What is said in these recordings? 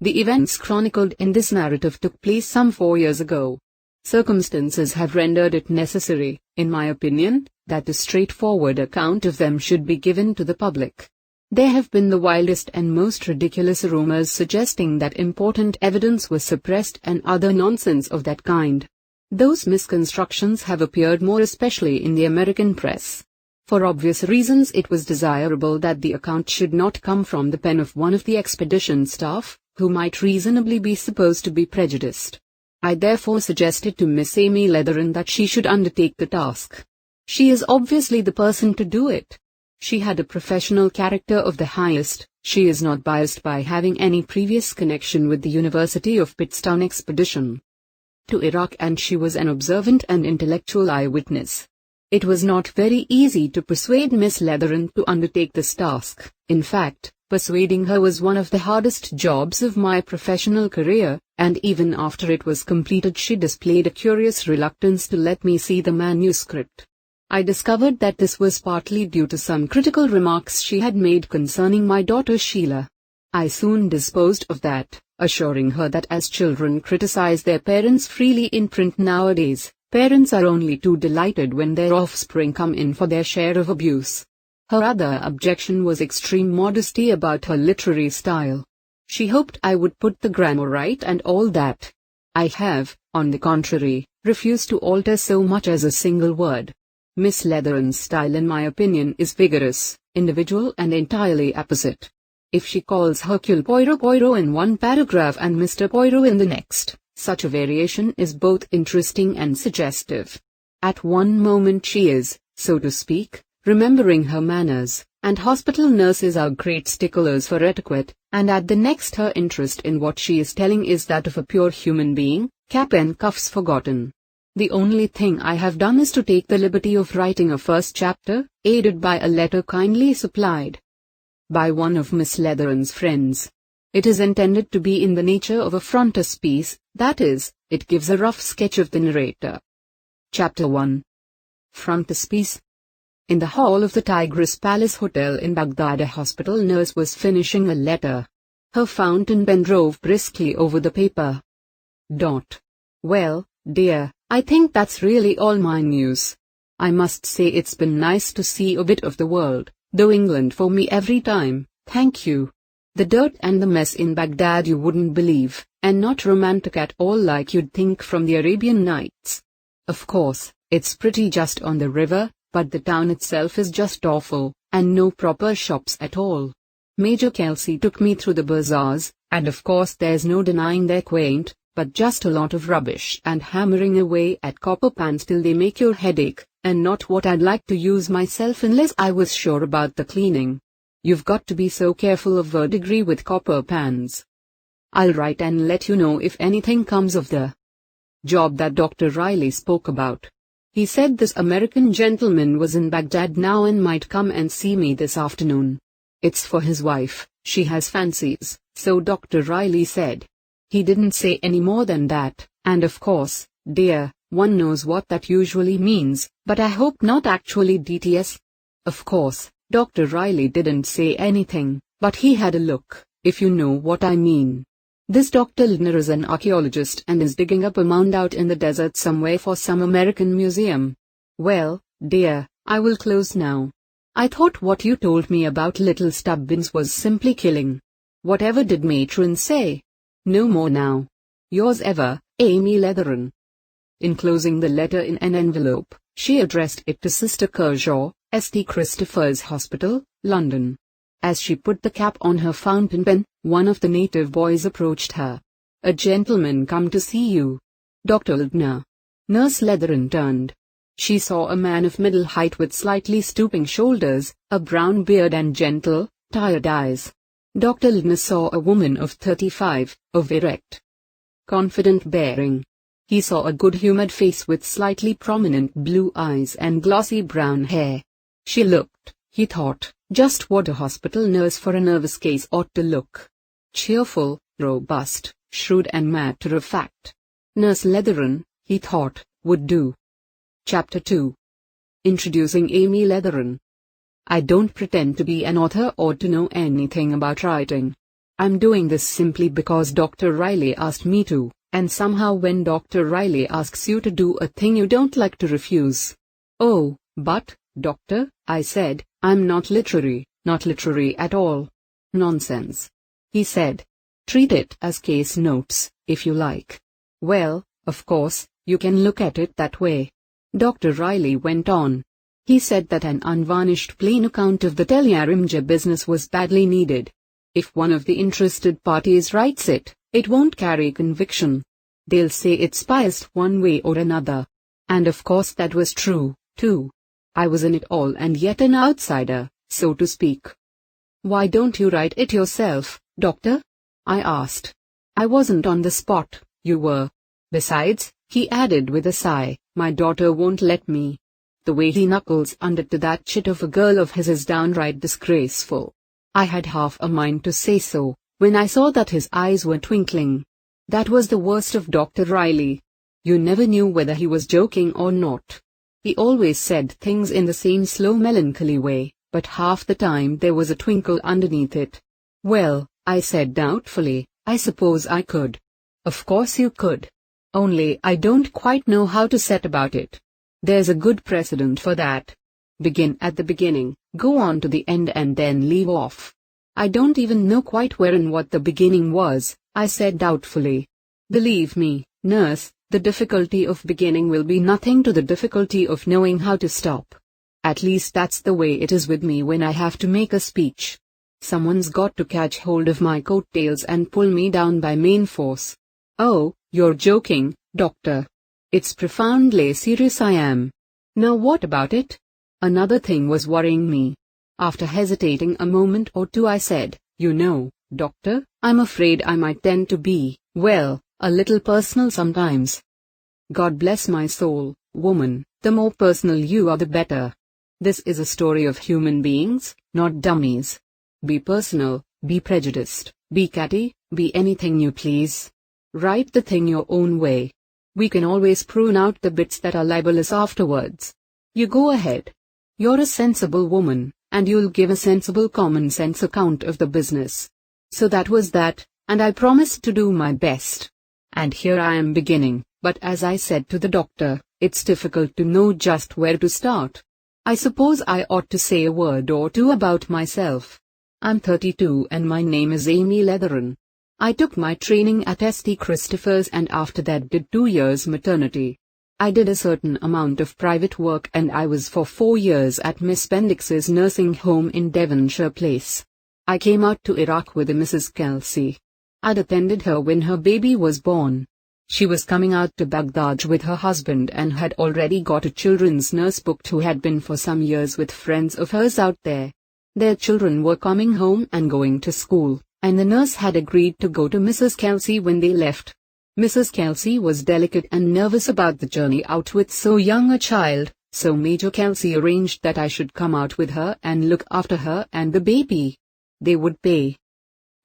The events chronicled in this narrative took place some 4 years ago. Circumstances have rendered it necessary, in my opinion, that a straightforward account of them should be given to the public. There have been the wildest and most ridiculous rumors suggesting that important evidence was suppressed and other nonsense of that kind. Those misconstructions have appeared more especially in the American press. For obvious reasons, it was desirable that the account should not come from the pen of one of the expedition staff, who might reasonably be supposed to be prejudiced. I therefore suggested to Miss Amy Leathern that she should undertake the task. She is obviously the person to do it. She had a professional character of the highest, she is not biased by having any previous connection with the University of Pittstown expedition to Iraq, and she was an observant and intellectual eyewitness. It was not very easy to persuade Miss Leathern to undertake this task. In fact, persuading her was one of the hardest jobs of my professional career, and even after it was completed she displayed a curious reluctance to let me see the manuscript. I discovered that this was partly due to some critical remarks she had made concerning my daughter Sheila. I soon disposed of that, assuring her that as children criticize their parents freely in print nowadays, parents are only too delighted when their offspring come in for their share of abuse. Her other objection was extreme modesty about her literary style. She hoped I would put the grammar right and all that. I have, on the contrary, refused to alter so much as a single word. Miss Leathern's style, in my opinion, is vigorous, individual and entirely apposite. If she calls Hercule Poirot in one paragraph and Mr. Poirot in the next, such a variation is both interesting and suggestive. At one moment she is, so to speak, remembering her manners, and hospital nurses are great sticklers for etiquette, and at the next her interest in what she is telling is that of a pure human being, cap and cuffs forgotten. The only thing I have done is to take the liberty of writing a first chapter, aided by a letter kindly supplied by one of Miss Leathern's friends. It is intended to be in the nature of a frontispiece, that is, it gives a rough sketch of the narrator. Chapter 1. Frontispiece. In the hall of the Tigris Palace Hotel in Baghdad, a hospital nurse was finishing a letter. Her fountain pen drove briskly over the paper. Well, dear, I think that's really all my news. I must say it's been nice to see a bit of the world, though England for me every time, thank you. The dirt and the mess in Baghdad you wouldn't believe, and not romantic at all like you'd think from the Arabian Nights. Of course, it's pretty just on the river, but the town itself is just awful, and no proper shops at all. Major Kelsey took me through the bazaars, and of course there's no denying they're quaint, but just a lot of rubbish and hammering away at copper pans till they make your head ache, and not what I'd like to use myself unless I was sure about the cleaning. You've got to be so careful of verdigris with copper pans. I'll write and let you know if anything comes of the job that Dr. Riley spoke about. He said this American gentleman was in Baghdad now and might come and see me this afternoon. It's for his wife, she has fancies, so Dr. Riley said. He didn't say any more than that, and of course, dear, one knows what that usually means, but I hope not actually DTS. Of course, Dr. Riley didn't say anything, but he had a look, if you know what I mean. This Dr. Lindner is an archaeologist and is digging up a mound out in the desert somewhere for some American museum. Well, dear, I will close now. I thought what you told me about little Stubbins was simply killing. Whatever did matron say? No more now. Yours ever, Amy Leathern. Enclosing the letter in an envelope, she addressed it to Sister Kershaw, St. Christopher's Hospital, London. As she put the cap on her fountain pen, one of the native boys approached her. A gentleman come to see you. Dr. Lindner. Nurse Leathern turned. She saw a man of middle height with slightly stooping shoulders, a brown beard and gentle, tired eyes. Dr. Lindner saw a woman of 35, of erect, confident bearing. He saw a good-humored face with slightly prominent blue eyes and glossy brown hair. She looked, he thought, just what a hospital nurse for a nervous case ought to look. Cheerful, robust, shrewd and matter-of-fact. Nurse Leathern, he thought, would do. Chapter 2. Introducing Amy Leathern. I don't pretend to be an author or to know anything about writing. I'm doing this simply because Dr. Riley asked me to, and somehow when Dr. Riley asks you to do a thing you don't like to refuse. Oh, but, doctor, I said, I'm not literary at all. Nonsense. He said. Treat it as case notes, if you like. Well, of course, you can look at it that way. Dr. Riley went on. He said that an unvarnished plain account of the Telyarimja business was badly needed. If one of the interested parties writes it, it won't carry conviction. They'll say it's biased one way or another. And of course that was true, too. I was in it all and yet an outsider, so to speak. Why don't you write it yourself, doctor? I asked. I wasn't on the spot, you were. Besides, he added with a sigh, my daughter won't let me. The way he knuckles under to that chit of a girl of his is downright disgraceful. I had half a mind to say so, when I saw that his eyes were twinkling. That was the worst of Dr. Riley. You never knew whether he was joking or not. He always said things in the same slow melancholy way, but half the time there was a twinkle underneath it. Well, I said doubtfully, I suppose I could. Of course you could. Only I don't quite know how to set about it. There's a good precedent for that. Begin at the beginning, go on to the end and then leave off. I don't even know quite where and what the beginning was, I said doubtfully. Believe me, nurse, the difficulty of beginning will be nothing to the difficulty of knowing how to stop. At least that's the way it is with me when I have to make a speech. Someone's got to catch hold of my coattails and pull me down by main force. Oh, you're joking, doctor. It's profoundly serious I am. Now what about it? Another thing was worrying me. After hesitating a moment or two I said, you know, doctor, I'm afraid I might tend to be, well, a little personal sometimes. God bless my soul, woman, the more personal you are the better. This is a story of human beings, not dummies. Be personal, be prejudiced, be catty, be anything you please. Write the thing your own way. We can always prune out the bits that are libelous afterwards. You go ahead. You're a sensible woman, and you'll give a sensible common sense account of the business. So that was that, and I promised to do my best. And here I am beginning, but as I said to the doctor, it's difficult to know just where to start. I suppose I ought to say a word or two about myself. I'm 32 and my name is Amy Leatheran. I took my training at St. Christopher's and after that did 2 years maternity. I did a certain amount of private work and I was for 4 years at Miss Bendix's nursing home in Devonshire Place. I came out to Iraq with a Mrs. Kelsey. I'd attended her when her baby was born. She was coming out to Baghdad with her husband and had already got a children's nurse booked who had been for some years with friends of hers out there. Their children were coming home and going to school, and the nurse had agreed to go to Mrs. Kelsey when they left. Mrs. Kelsey was delicate and nervous about the journey out with so young a child, so Major Kelsey arranged that I should come out with her and look after her and the baby. They would pay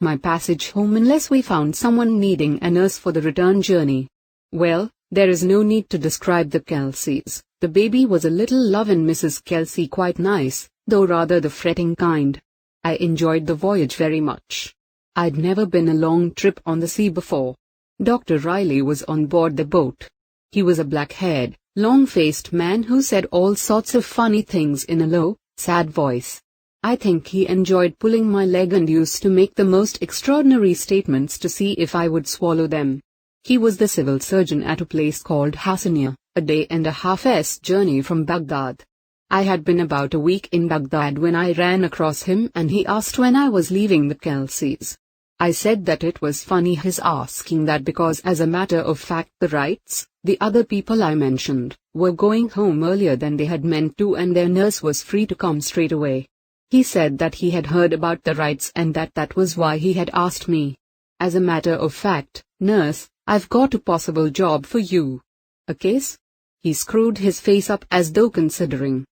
my passage home unless we found someone needing a nurse for the return journey. Well, there is no need to describe the Kelseys. The baby was a little love and Mrs. Kelsey quite nice, though rather the fretting kind. I enjoyed the voyage very much. I'd never been a long trip on the sea before. Dr. Riley was on board the boat. He was a black-haired, long-faced man who said all sorts of funny things in a low, sad voice. I think he enjoyed pulling my leg and used to make the most extraordinary statements to see if I would swallow them. He was the civil surgeon at a place called Hassania, a day and a half's journey from Baghdad. I had been about a week in Baghdad when I ran across him and he asked when I was leaving the Kelseys. I said that it was funny his asking that because as a matter of fact the Wrights, the other people I mentioned, were going home earlier than they had meant to and their nurse was free to come straight away. He said that he had heard about the Wrights and that was why he had asked me. As a matter of fact, nurse, I've got a possible job for you. A case? He screwed his face up as though considering.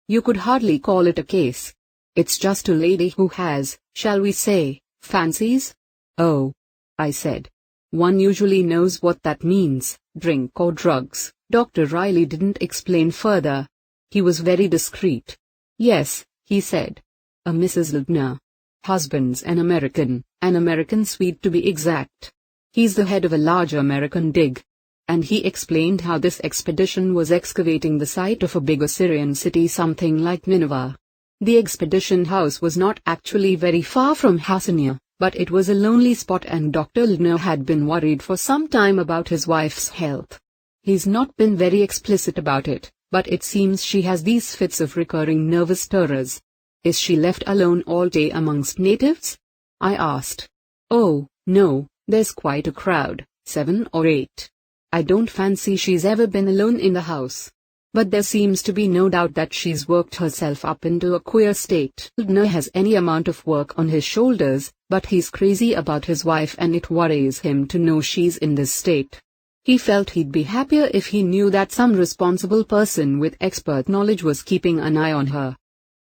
You could hardly call it a case. It's just a lady who has, shall we say, fancies? Oh, I said. One usually knows what that means, drink or drugs. Dr. Riley didn't explain further. He was very discreet. Yes, he said. A Mrs. Ladner. Husband's an American, an American Swede to be exact. He's the head of a large American dig. And he explained how this expedition was excavating the site of a big Assyrian city, something like Nineveh. The expedition house was not actually very far from Hassania, but it was a lonely spot, and Dr. Ldner had been worried for some time about his wife's health. He's not been very explicit about it, but it seems she has these fits of recurring nervous terrors. Is she left alone all day amongst natives? I asked. Oh, no, there's quite a crowd, 7 or 8. I don't fancy she's ever been alone in the house. But there seems to be no doubt that she's worked herself up into a queer state. Ldner has any amount of work on his shoulders, but he's crazy about his wife, and it worries him to know she's in this state. He felt he'd be happier if he knew that some responsible person with expert knowledge was keeping an eye on her.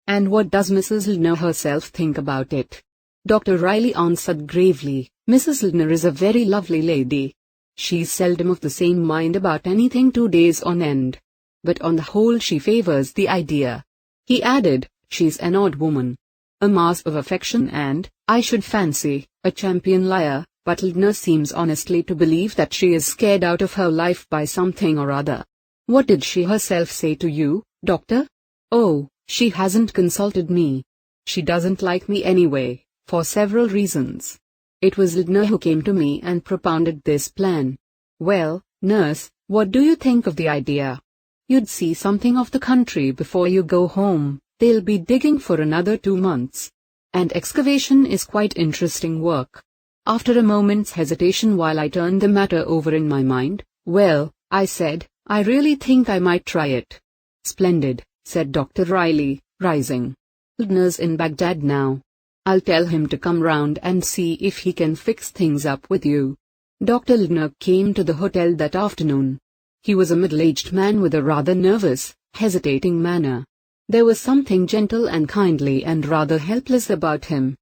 And what does Mrs. Ldner herself think about it? Dr. Riley answered gravely, Mrs. Ldner is a very lovely lady. She's seldom of the same mind about anything 2 days on end. But on the whole she favors the idea. He added, she's an odd woman. A mass of affection and, I should fancy, a champion liar, but Ldner seems honestly to believe that she is scared out of her life by something or other. What did she herself say to you, doctor? Oh, she hasn't consulted me. She doesn't like me anyway, for several reasons. It was Ldner who came to me and propounded this plan. Well, nurse, what do you think of the idea? You'd see something of the country before you go home. They'll be digging for another 2 months. And excavation is quite interesting work. After a moment's hesitation while I turned the matter over in my mind, well, I said, I really think I might try it. Splendid, said Dr. Riley, rising. Ldner's in Baghdad now. I'll tell him to come round and see if he can fix things up with you. Dr. Ldner came to the hotel that afternoon. He was a middle-aged man with a rather nervous, hesitating manner. There was something gentle and kindly and rather helpless about him.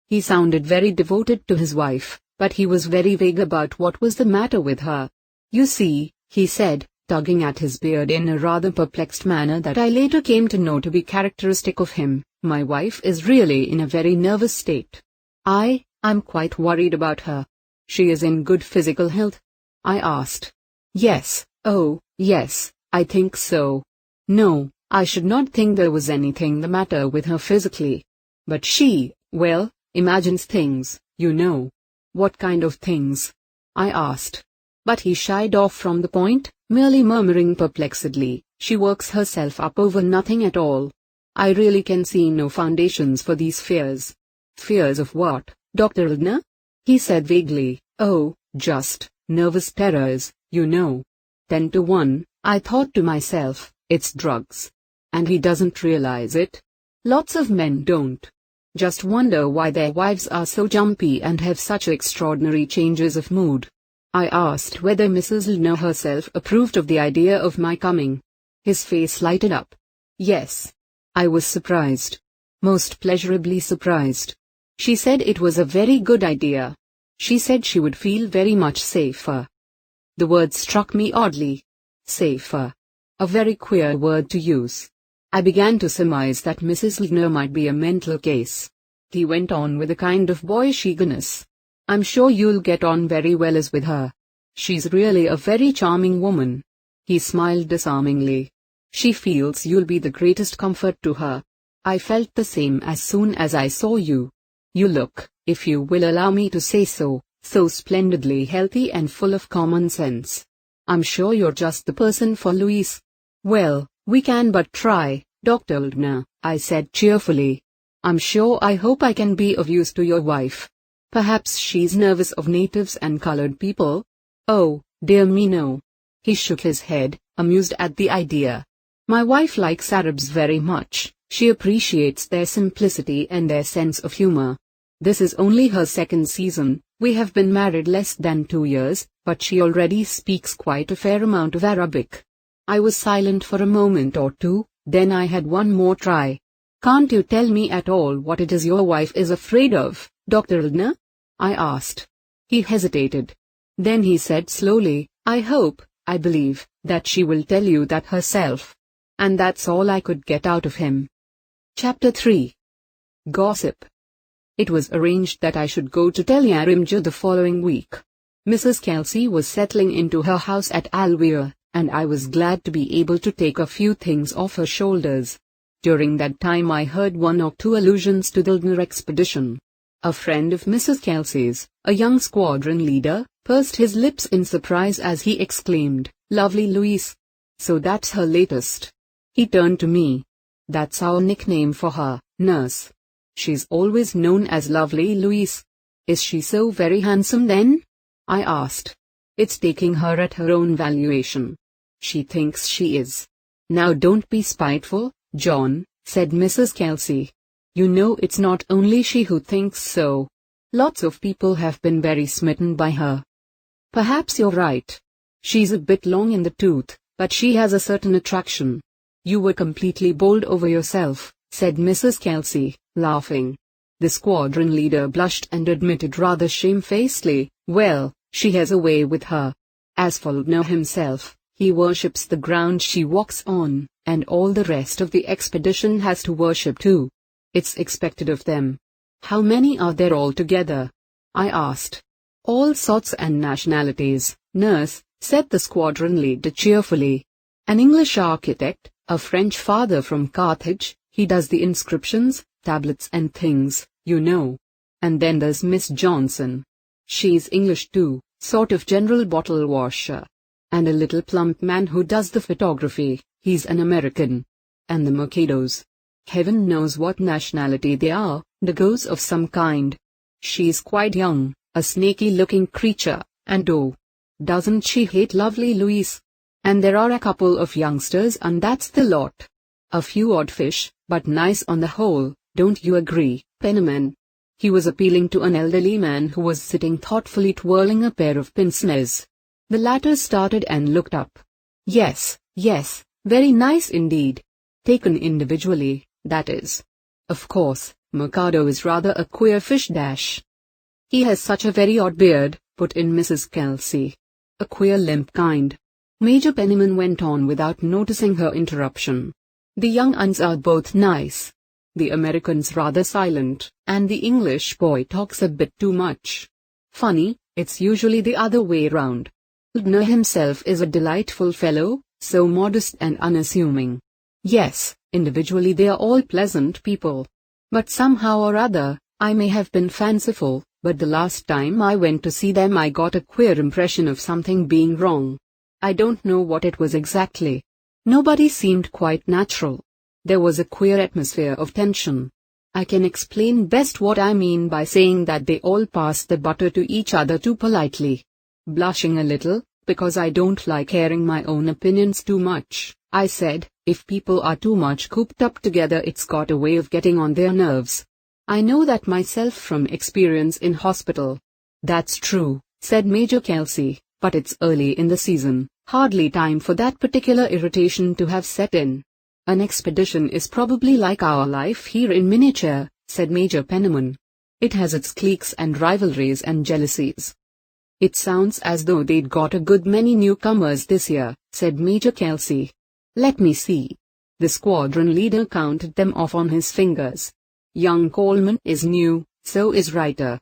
He sounded very devoted to his wife, but he was very vague about what was the matter with her. You see, he said, tugging at his beard in a rather perplexed manner that I later came to know to be characteristic of him, my wife is really in a very nervous state. I'm quite worried about her. She is in good physical health? I asked. Yes, oh, yes, I think so. No, I should not think there was anything the matter with her physically. But she, well, imagines things, you know. What kind of things? I asked. But he shied off from the point, merely murmuring perplexedly, she works herself up over nothing at all. I really can see no foundations for these fears. Fears of what, Dr. Ldner? He said vaguely, oh, just, nervous terrors, you know. 10 to 1, I thought to myself, it's drugs. And he doesn't realize it. Lots of men don't. Just wonder why their wives are so jumpy and have such extraordinary changes of mood. I asked whether Mrs. Ldner herself approved of the idea of my coming. His face lighted up. Yes. I was surprised. Most pleasurably surprised. She said it was a very good idea. She said she would feel very much safer. The word struck me oddly. Safer. A very queer word to use. I began to surmise that Mrs. Ldner might be a mental case. He went on with a kind of boyish eagerness. I'm sure you'll get on very well as with her. She's really a very charming woman. He smiled disarmingly. She feels you'll be the greatest comfort to her. I felt the same as soon as I saw you. You look, if you will allow me to say so splendidly healthy and full of common sense. I'm sure you're just the person for Louise. Well, we can but try, Dr. Ldner, I said cheerfully. I'm sure I hope I can be of use to your wife. Perhaps she's nervous of natives and colored people? Oh, dear me no. He shook his head, amused at the idea. My wife likes Arabs very much. She appreciates their simplicity and their sense of humor. This is only her second season. We have been married less than 2 years, but she already speaks quite a fair amount of Arabic. I was silent for a moment or two, then I had one more try. Can't you tell me at all what it is your wife is afraid of, Dr. Ldner? I asked. He hesitated. Then he said slowly, I believe, that she will tell you that herself. And that's all I could get out of him. Chapter 3. Gossip. It was arranged that I should go to Telyarimja the following week. Mrs. Kelsey was settling into her house at Alweer, and I was glad to be able to take a few things off her shoulders. During that time I heard one or two allusions to the Ildner expedition. A friend of Mrs. Kelsey's, a young squadron leader, pursed his lips in surprise as he exclaimed, "Lovely Louise. So that's her latest." He turned to me. "That's our nickname for her, nurse. She's always known as Lovely Louise." "Is she so very handsome then?" I asked. "It's taking her at her own valuation. She thinks she is." "Now don't be spiteful, John," said Mrs. Kelsey. "You know it's not only she who thinks so. Lots of people have been very smitten by her." "Perhaps you're right. She's a bit long in the tooth, but she has a certain attraction." "You were completely bowled over yourself," said Mrs. Kelsey, laughing. The squadron leader blushed and admitted rather shamefacedly, "Well, she has a way with her. As for Ildner himself, he worships the ground she walks on, and all the rest of the expedition has to worship too. It's expected of them." "How many are there altogether?" I asked. "All sorts and nationalities, nurse," said the squadron leader cheerfully. "An English architect, a French father from Carthage, he does the inscriptions, tablets and things, you know. And then there's Miss Johnson. She's English too, sort of general bottle washer. And a little plump man who does the photography, he's an American. And the Mercados. Heaven knows what nationality they are, Negroes of some kind. She's quite young, a snaky-looking creature, and oh, doesn't she hate lovely Louise? And there are a couple of youngsters and that's the lot. A few odd fish, but nice on the whole, don't you agree, Penniman?" He was appealing to an elderly man who was sitting thoughtfully twirling a pair of pince-nez. The latter started and looked up. Yes, very nice indeed. Taken individually, that is. Of course, Mercado is rather a queer fish dash. He has such a very odd beard, put in Mrs. Kelsey. A queer limp kind. Major Penniman went on without noticing her interruption. "The young uns are both nice. The American's rather silent, and the English boy talks a bit too much. Funny, it's usually the other way round. Ildner himself is a delightful fellow, so modest and unassuming. Yes, individually they are all pleasant people. But somehow or other, I may have been fanciful, but the last time I went to see them I got a queer impression of something being wrong. I don't know what it was exactly. Nobody seemed quite natural. There was a queer atmosphere of tension. I can explain best what I mean by saying that they all passed the butter to each other too politely." Blushing a little, because I don't like airing my own opinions too much, I said, "If people are too much cooped up together it's got a way of getting on their nerves. I know that myself from experience in hospital." "That's true," said Major Kelsey, "but it's early in the season, hardly time for that particular irritation to have set in." "An expedition is probably like our life here in miniature," said Major Penniman. "It has its cliques and rivalries and jealousies." "It sounds as though they'd got a good many newcomers this year," said Major Kelsey. "Let me see." The squadron leader counted them off on his fingers. "Young Coleman is new, so is Ryder.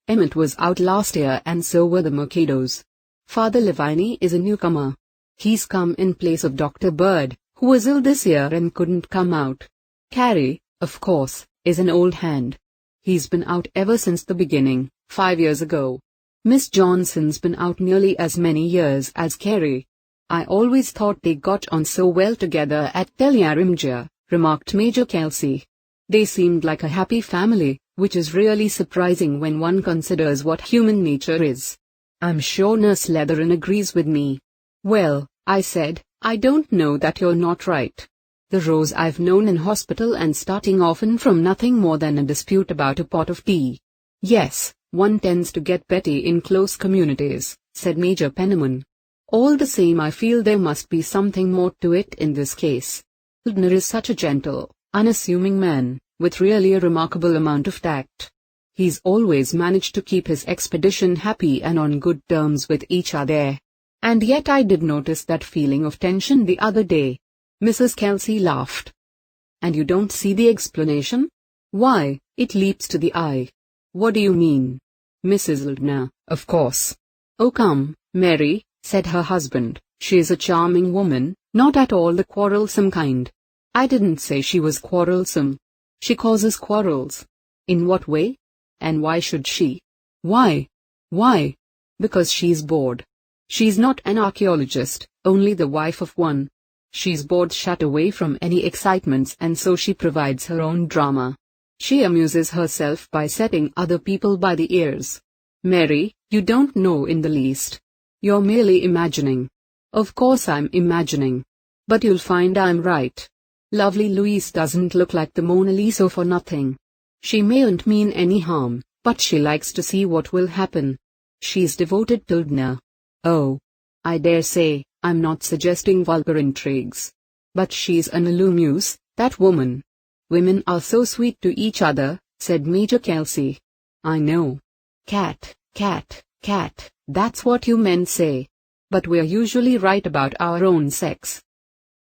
Emmett was out last year and so were the Mercados. Father Levine is a newcomer. He's come in place of Dr. Bird, who was ill this year and couldn't come out. Carey, of course, is an old hand. He's been out ever since the beginning, 5 years ago. Miss Johnson's been out nearly as many years as Carey. I always thought they got on so well together at Telyarimja," remarked Major Kelsey. "They seemed like a happy family, which is really surprising when one considers what human nature is. I'm sure Nurse Leatherin agrees with me." "Well," I said, "I don't know that you're not right. The Rose I've known in hospital and starting often from nothing more than a dispute about a pot of tea." "Yes, one tends to get petty in close communities," said Major Penniman. "All the same I feel there must be something more to it in this case. Ildner is such a gentle, unassuming man, with really a remarkable amount of tact. He's always managed to keep his expedition happy and on good terms with each other. And yet I did notice that feeling of tension the other day." Mrs. Kelsey laughed. "And you don't see the explanation? Why, it leaps to the eye. What do you mean? Mrs. Ldner, of course. Oh come, Mary, said her husband, she is a charming woman, not at all the quarrelsome kind. I didn't say she was quarrelsome. She causes quarrels. In what way? And why should she? Why? Why? Because she's bored. She's not an archaeologist, only the wife of one. She's bored, shut away from any excitements, and so she provides her own drama. She amuses herself by setting other people by the ears. Mary, you don't know in the least. You're merely imagining. Of course I'm imagining. But you'll find I'm right. Lovely Louise doesn't look like the Mona Lisa for nothing. She mayn't mean any harm, but she likes to see what will happen. She's devoted to Ldner. Oh, I dare say, I'm not suggesting vulgar intrigues. But she's an illumuse, that woman. Women are so sweet to each other, said Major Kelsey. I know. Cat, cat, cat, that's what you men say. But we're usually right about our own sex.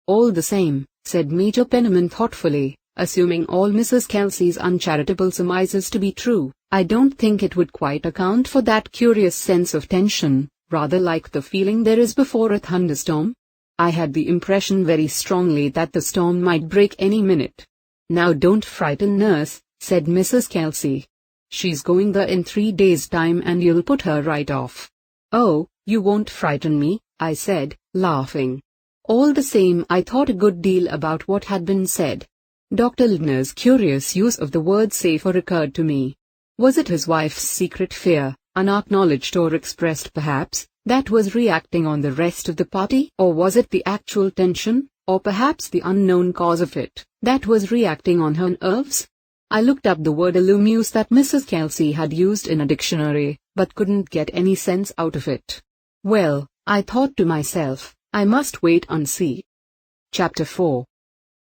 All the same, said Major Penniman thoughtfully, assuming all Mrs. Kelsey's uncharitable surmises to be true, I don't think it would quite account for that curious sense of tension, rather like the feeling there is before a thunderstorm. I had the impression very strongly that the storm might break any minute. Now don't frighten nurse, said Mrs. Kelsey. She's going there in 3 days' time and you'll put her right off. Oh, you won't frighten me, I said, laughing. All the same, I thought a good deal about what had been said. Dr. Ldner's curious use of the word safer occurred to me. Was it his wife's secret fear, unacknowledged or expressed perhaps, that was reacting on the rest of the party? Or was it the actual tension, or perhaps the unknown cause of it, that was reacting on her nerves? I looked up the word illumuse that Mrs. Kelsey had used in a dictionary, but couldn't get any sense out of it. Well, I thought to myself, I must wait and see. Chapter 4.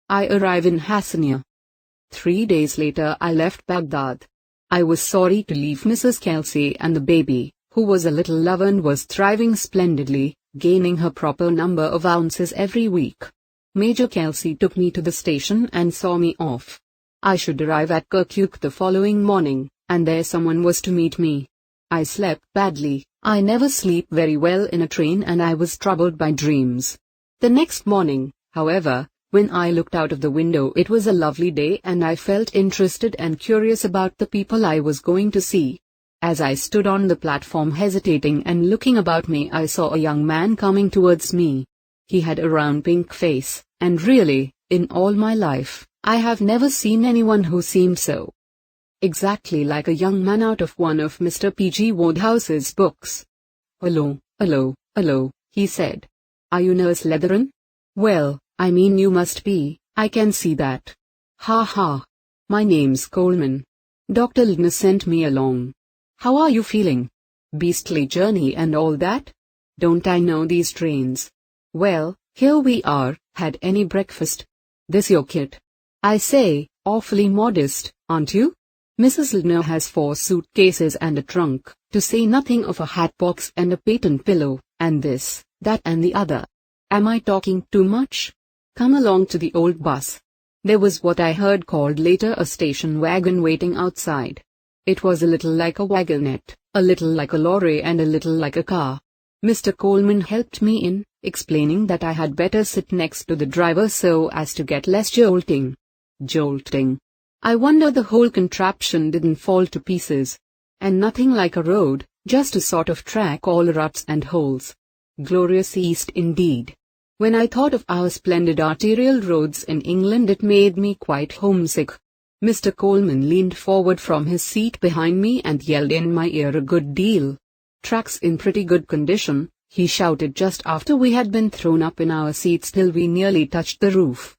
I arrive in Hassania. 3 days later I left Baghdad. I was sorry to leave Mrs. Kelsey and the baby, who was a little lover and was thriving splendidly, gaining her proper number of ounces every week. Major Kelsey took me to the station and saw me off. I should arrive at Kirkuk the following morning, and there someone was to meet me. I slept badly. I never sleep very well in a train, and I was troubled by dreams. The next morning, however, when I looked out of the window, it was a lovely day and I felt interested and curious about the people I was going to see. As I stood on the platform hesitating and looking about me, I saw a young man coming towards me. He had a round pink face, and really, in all my life, I have never seen anyone who seemed so exactly like a young man out of one of Mr. P.G. Woodhouse's books. Hello, hello, hello, he said. Are you Nurse Leatheran? Well, I mean you must be, I can see that. Ha ha. My name's Coleman. Dr. Ldner sent me along. How are you feeling? Beastly journey and all that? Don't I know these trains? Well, here we are. Had any breakfast? This your kit? I say, awfully modest, aren't you? Mrs. Ldner has 4 suitcases and a trunk, to say nothing of a hat box and a patent pillow, and this, that and the other. Am I talking too much? Come along to the old bus. There was what I heard called later a station wagon waiting outside. It was a little like a wagonette, a little like a lorry and a little like a car. Mr. Coleman helped me in, explaining that I had better sit next to the driver so as to get less jolting. Jolting. I wonder the whole contraption didn't fall to pieces. And nothing like a road, just a sort of track all ruts and holes. Glorious East indeed. When I thought of our splendid arterial roads in England, it made me quite homesick. Mr. Coleman leaned forward from his seat behind me and yelled in my ear a good deal. Tracks in pretty good condition, he shouted just after we had been thrown up in our seats till we nearly touched the roof.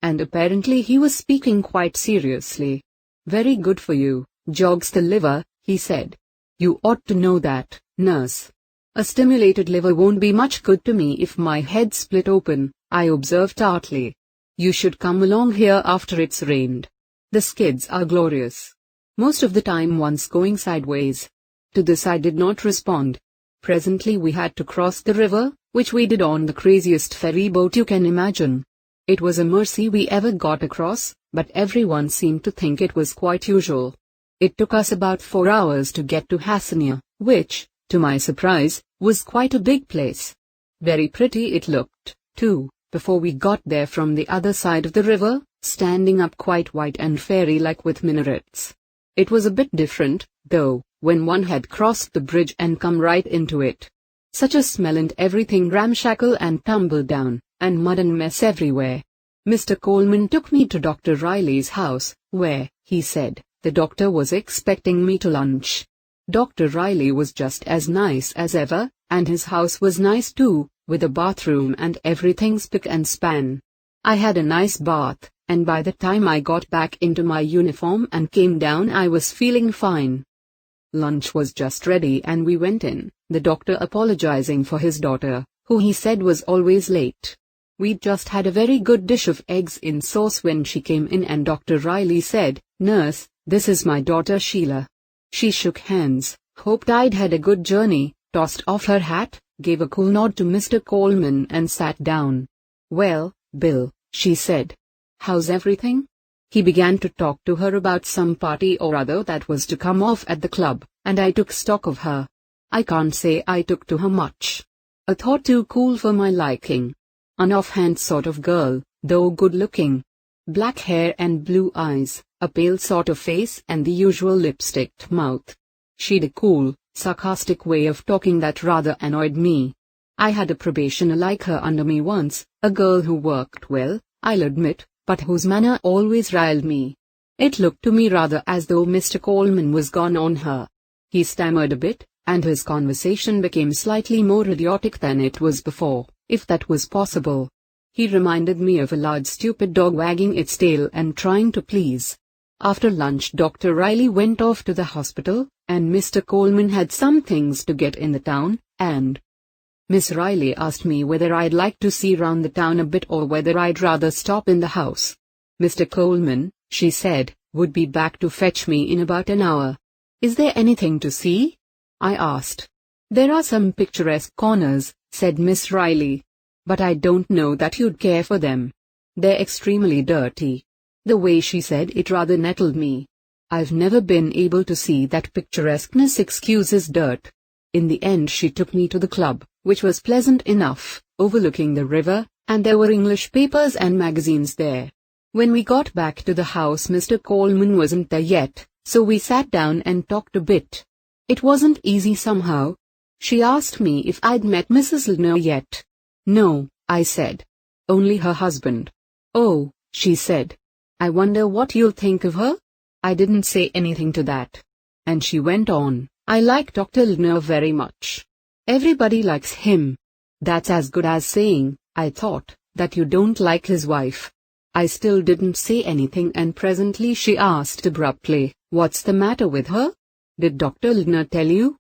And apparently he was speaking quite seriously. Very good for you, jogs the liver, he said. You ought to know that, nurse. A stimulated liver won't be much good to me if my head split open, I observed tartly. You should come along here after it's rained. The skids are glorious. Most of the time one's going sideways. To this I did not respond. Presently we had to cross the river, which we did on the craziest ferry boat you can imagine. It was a mercy we ever got across, but everyone seemed to think it was quite usual. It took us about 4 hours to get to Hassania, which, to my surprise, was quite a big place. Very pretty it looked, too, before we got there from the other side of the river, standing up quite white and fairy-like with minarets. It was a bit different, though, when one had crossed the bridge and come right into it. Such a smell and everything ramshackle and tumble down, and mud and mess everywhere. Mr. Coleman took me to Dr. Riley's house, where, he said, the doctor was expecting me to lunch. Dr. Riley was just as nice as ever, and his house was nice too, with a bathroom and everything spick and span. I had a nice bath, and by the time I got back into my uniform and came down I was feeling fine. Lunch was just ready and we went in, the doctor apologizing for his daughter, who he said was always late. We'd just had a very good dish of eggs in sauce when she came in and Dr. Riley said, "Nurse, this is my daughter Sheila." She shook hands, hoped I'd had a good journey, tossed off her hat, gave a cool nod to Mr. Coleman and sat down. "Well, Bill," she said. "How's everything?" He began to talk to her about some party or other that was to come off at the club, and I took stock of her. I can't say I took to her much. A thought too cool for my liking. An offhand sort of girl, though good-looking. Black hair and blue eyes, a pale sort of face and the usual lipsticked mouth. She'd a cool, sarcastic way of talking that rather annoyed me. I had a probationer like her under me once, a girl who worked well, I'll admit, but whose manner always riled me. It looked to me rather as though Mr. Coleman was gone on her. He stammered a bit, and his conversation became slightly more idiotic than it was before, if that was possible. He reminded me of a large stupid dog wagging its tail and trying to please. After lunch Dr. Riley went off to the hospital, and Mr. Coleman had some things to get in the town, and Miss Riley asked me whether I'd like to see round the town a bit or whether I'd rather stop in the house. Mr. Coleman, she said, would be back to fetch me in about an hour. "Is there anything to see?" I asked. "There are some picturesque corners," said Miss Riley. "But I don't know that you'd care for them. They're extremely dirty." The way she said it rather nettled me. I've never been able to see that picturesqueness excuses dirt. In the end she took me to the club, which was pleasant enough, overlooking the river, and there were English papers and magazines there. When we got back to the house Mr. Coleman wasn't there yet, so we sat down and talked a bit. It wasn't easy somehow. She asked me if I'd met Mrs. Lindner yet. "No," I said. "Only her husband." "Oh," she said. "I wonder what you'll think of her?" I didn't say anything to that. And she went on, "I like Dr. Lindner very much. Everybody likes him. That's as good as saying, I thought, that you don't like his wife." I still didn't say anything and presently she asked abruptly, "What's the matter with her? Did Dr. Lindner tell you?"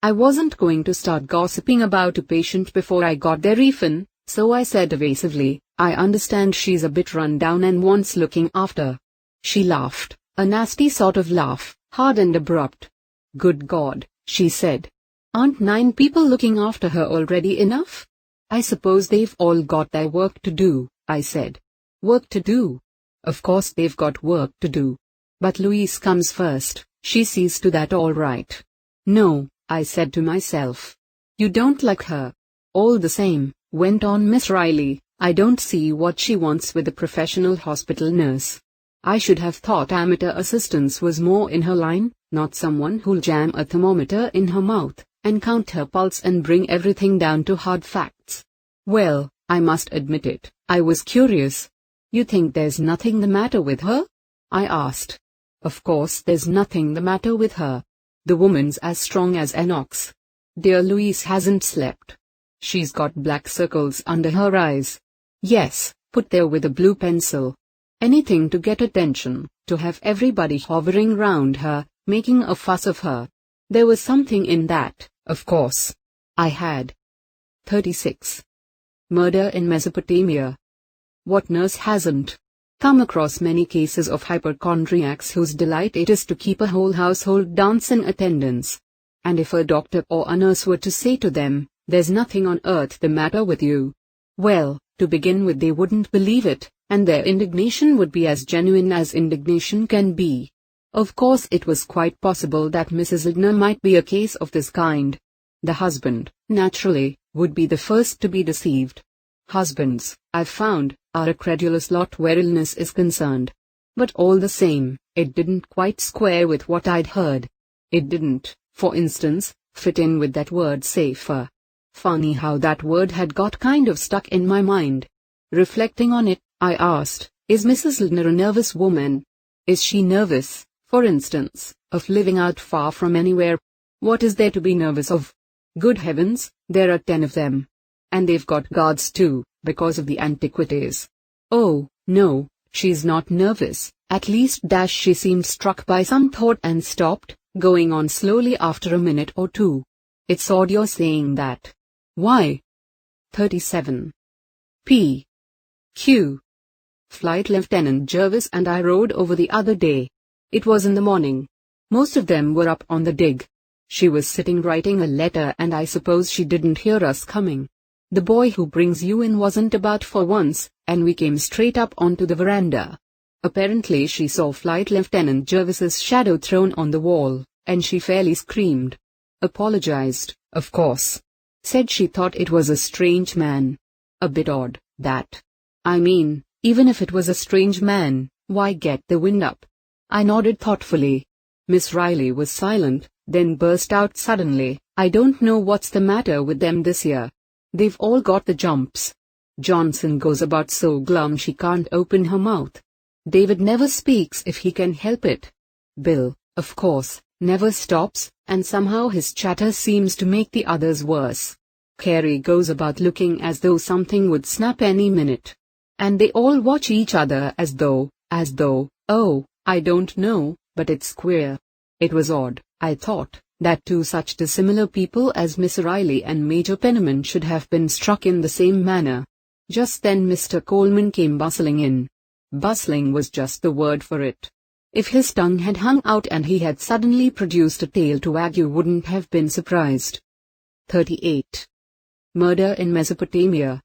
I wasn't going to start gossiping about a patient before I got there even, so I said evasively, "I understand she's a bit run down and wants looking after." She laughed, a nasty sort of laugh, hard and abrupt. "Good God," she said. "Aren't 9 people looking after her already enough?" "I suppose they've all got their work to do," I said. "Work to do? Of course they've got work to do. But Louise comes first, she sees to that all right." "No," I said to myself. "You don't like her. All the same," went on Miss Riley, "I don't see what she wants with a professional hospital nurse. I should have thought amateur assistance was more in her line, not someone who'll jam a thermometer in her mouth, and count her pulse and bring everything down to hard facts." Well, I must admit it, I was curious. "You think there's nothing the matter with her?" I asked. "Of course there's nothing the matter with her. The woman's as strong as an ox. Dear Louise hasn't slept. She's got black circles under her eyes. Yes, put there with a blue pencil. Anything to get attention, to have everybody hovering round her, making a fuss of her. There was something in that, of course. I had. 36. Murder in Mesopotamia. What nurse hasn't come across many cases of hypochondriacs whose delight it is to keep a whole household dance in attendance? And if a doctor or a nurse were to say to them, "There's nothing on earth the matter with you," well, to begin with they wouldn't believe it, and their indignation would be as genuine as indignation can be. Of course it was quite possible that Mrs. Lindner might be a case of this kind. The husband, naturally, would be the first to be deceived. Husbands, I've found, are a credulous lot where illness is concerned. But all the same, it didn't quite square with what I'd heard. It didn't, for instance, fit in with that word safer. Funny how that word had got kind of stuck in my mind. Reflecting on it, I asked, is Mrs. Lindner a nervous woman? Is she nervous, for instance, of living out far from anywhere? What is there to be nervous of? Good heavens, there are 10 of them. And they've got guards too, because of the antiquities. Oh, no, she's not nervous, at least she seemed struck by some thought and stopped, going on slowly after a minute or two. It's odd you're saying that. Why? 37. P. Q. Flight Lieutenant Jervis and I rode over the other day. It was in the morning. Most of them were up on the dig. She was sitting writing a letter and I suppose she didn't hear us coming. The boy who brings you in wasn't about for once, and we came straight up onto the veranda. Apparently she saw Flight Lieutenant Jervis's shadow thrown on the wall, and she fairly screamed. Apologized, of course. Said she thought it was a strange man. A bit odd, that. I mean, even if it was a strange man, why get the wind up? I nodded thoughtfully. Miss Riley was silent, then burst out suddenly, I don't know what's the matter with them this year. They've all got the jumps. Johnson goes about so glum she can't open her mouth. David never speaks if he can help it. Bill, of course, never stops, and somehow his chatter seems to make the others worse. Carrie goes about looking as though something would snap any minute. And they all watch each other as though, oh, I don't know, but it's queer. It was odd, I thought, that two such dissimilar people as Miss Riley and Major Penniman should have been struck in the same manner. Just then Mr. Coleman came bustling in. Bustling was just the word for it. If his tongue had hung out and he had suddenly produced a tale to wag, you wouldn't have been surprised. 38. Murder in Mesopotamia.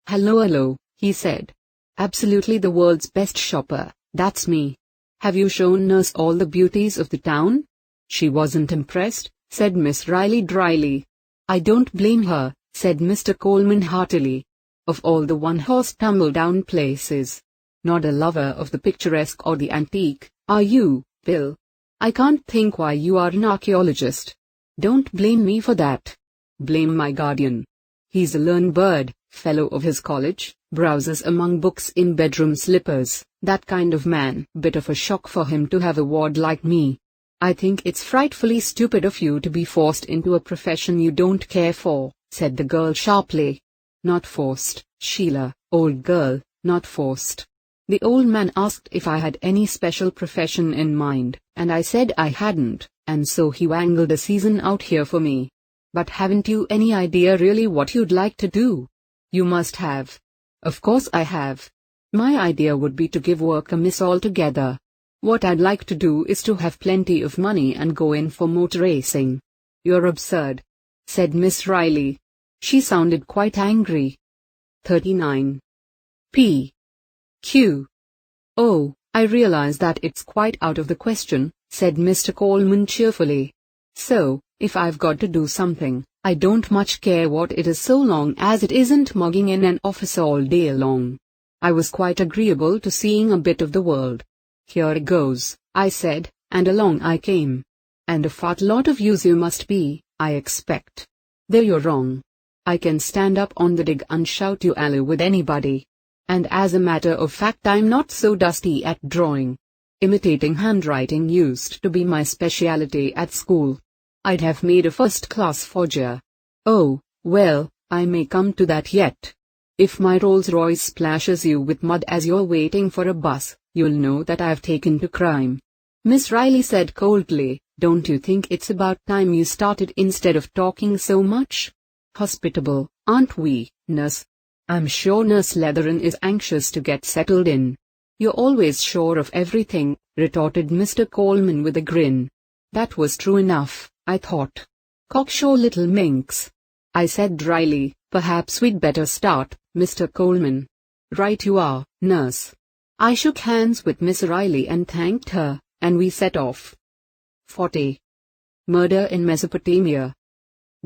Hello, he said. Absolutely the world's best shopper, that's me. Have you shown Nurse all the beauties of the town? She wasn't impressed, said Miss Riley dryly. I don't blame her, said Mr. Coleman heartily. Of all the one-horse tumble-down places. Not a lover of the picturesque or the antique, are you, Bill? I can't think why you are an archaeologist. Don't blame me for that. Blame my guardian. He's a learned bird, fellow of his college, browses among books in bedroom slippers, that kind of man. Bit of a shock for him to have a ward like me. I think it's frightfully stupid of you to be forced into a profession you don't care for, said the girl sharply. Not forced, Sheila, old girl, not forced. The old man asked if I had any special profession in mind, and I said I hadn't, and so he wangled a season out here for me. But haven't you any idea really what you'd like to do? You must have. Of course I have. My idea would be to give work a miss altogether. What I'd like to do is to have plenty of money and go in for motor racing. You're absurd, said Miss Riley. She sounded quite angry. 39. P. Q. Oh, I realize that it's quite out of the question, said Mr. Coleman cheerfully. So, if I've got to do something, I don't much care what it is so long as it isn't mugging in an office all day long. I was quite agreeable to seeing a bit of the world. Here goes, I said, and along I came. And a fat lot of use you must be, I expect. There you're wrong. I can stand up on the dig and shout you alley with anybody. And as a matter of fact I'm not so dusty at drawing. Imitating handwriting used to be my speciality at school. I'd have made a first-class forger. Oh, well, I may come to that yet. If my Rolls-Royce splashes you with mud as you're waiting for a bus, you'll know that I've taken to crime. Miss Riley said coldly, don't you think it's about time you started instead of talking so much? Hospitable, aren't we, Nurse? I'm sure Nurse Leatherin is anxious to get settled in. You're always sure of everything, retorted Mr. Coleman with a grin. That was true enough, I thought. Cocksure little minx. I said dryly, perhaps we'd better start, Mr. Coleman. Right you are, Nurse. I shook hands with Miss Riley and thanked her, and we set off. 40. Murder in Mesopotamia.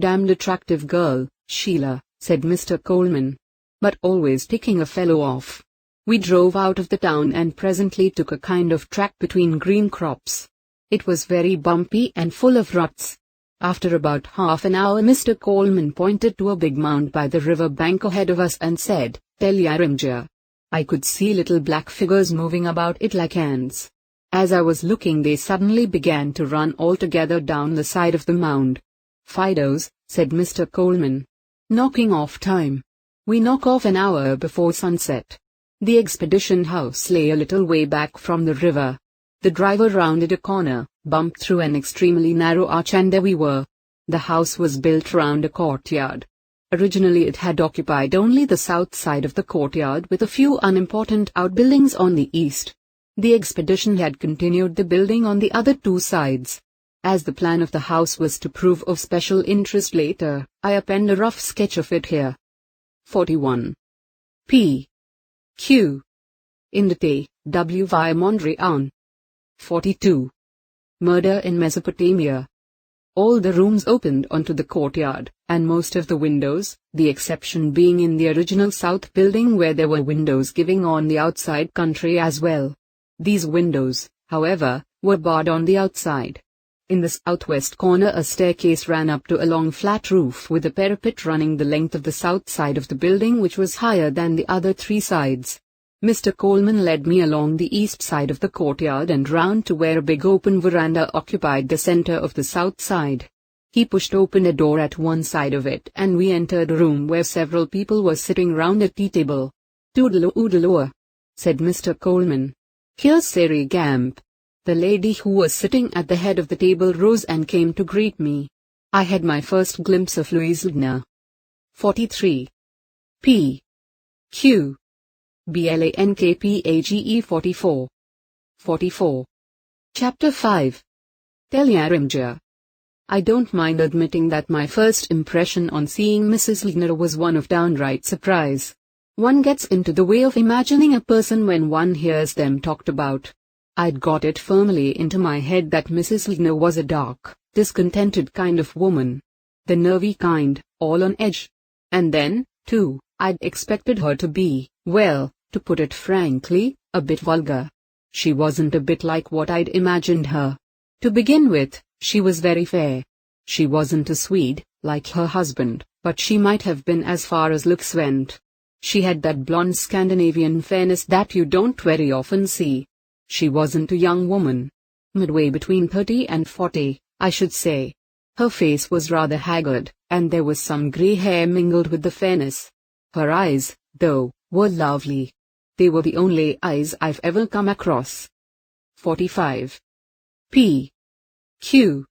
Damned attractive girl, Sheila, said Mr. Coleman. But always ticking a fellow off. We drove out of the town and presently took a kind of track between green crops. It was very bumpy and full of ruts. After about half an hour Mr. Coleman pointed to a big mound by the river bank ahead of us and said, "Tell Yarimja." I could see little black figures moving about it like ants. As I was looking they suddenly began to run all together down the side of the mound. "Fidos," said Mr. Coleman. "Knocking off time. We knock off an hour before sunset." The expedition house lay a little way back from the river. The driver rounded a corner, bumped through an extremely narrow arch, and there we were. The house was built round a courtyard. Originally it had occupied only the south side of the courtyard with a few unimportant outbuildings on the east. The expedition had continued the building on the other two sides. As the plan of the house was to prove of special interest later, I append a rough sketch of it here. 41. P. Q. Indate, W. Y. Mondrian. 42. Murder in Mesopotamia. All the rooms opened onto the courtyard, and most of the windows, the exception being in the original south building where there were windows giving on the outside country as well. These windows, however, were barred on the outside. In the southwest corner a staircase ran up to a long flat roof with a parapet running the length of the south side of the building, which was higher than the other three sides. Mr. Coleman led me along the east side of the courtyard and round to where a big open veranda occupied the center of the south side. He pushed open a door at one side of it and we entered a room where several people were sitting round a tea table. "Toodaloo-oodaloo," said Mr. Coleman. "Here's Sari Gamp." The lady who was sitting at the head of the table rose and came to greet me. I had my first glimpse of Louise Ligner. 43. P. Q. Blankpage 44. 44. Chapter 5. Tell Yarimja. I don't mind admitting that my first impression on seeing Mrs. Ligner was one of downright surprise. One gets into the way of imagining a person when one hears them talked about. I'd got it firmly into my head that Mrs. Ligner was a dark, discontented kind of woman. The nervy kind, all on edge. And then, too, I'd expected her to be, well, to put it frankly, a bit vulgar. She wasn't a bit like what I'd imagined her. To begin with, she was very fair. She wasn't a Swede, like her husband, but she might have been as far as looks went. She had that blonde Scandinavian fairness that you don't very often see. She wasn't a young woman. Midway between 30 and 40, I should say. Her face was rather haggard, and there was some grey hair mingled with the fairness. Her eyes, though, were lovely. They were the only eyes I've ever come across. 45. P. Q.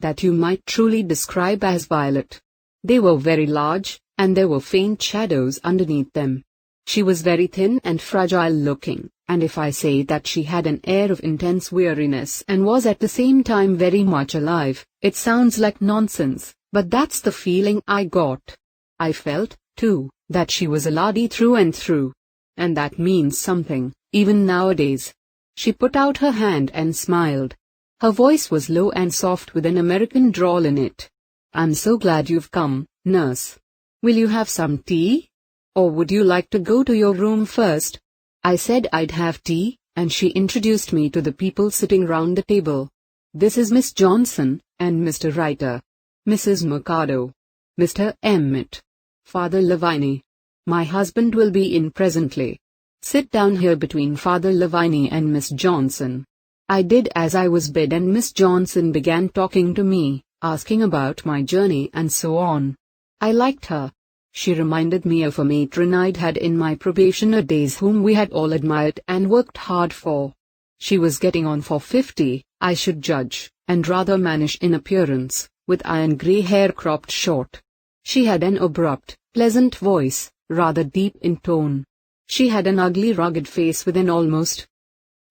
That you might truly describe as violet. They were very large, and there were faint shadows underneath them. She was very thin and fragile looking, and if I say that she had an air of intense weariness and was at the same time very much alive, it sounds like nonsense, but that's the feeling I got. I felt, too, that she was a laddie through and through. And that means something, even nowadays. She put out her hand and smiled. Her voice was low and soft with an American drawl in it. "I'm so glad you've come, nurse. Will you have some tea? Or would you like to go to your room first?" I said I'd have tea, and she introduced me to the people sitting round the table. "This is Miss Johnson, and Mr. Writer. Mrs. Mercado. Mr. Emmett. Father Lavigne. My husband will be in presently. Sit down here between Father Lavigne and Miss Johnson." I did as I was bid, and Miss Johnson began talking to me, asking about my journey and so on. I liked her. She reminded me of a matron I'd had in my probationer days whom we had all admired and worked hard for. She was getting on for 50, I should judge, and rather mannish in appearance, with iron grey hair cropped short. She had an abrupt, pleasant voice, rather deep in tone. She had an ugly rugged face with an almost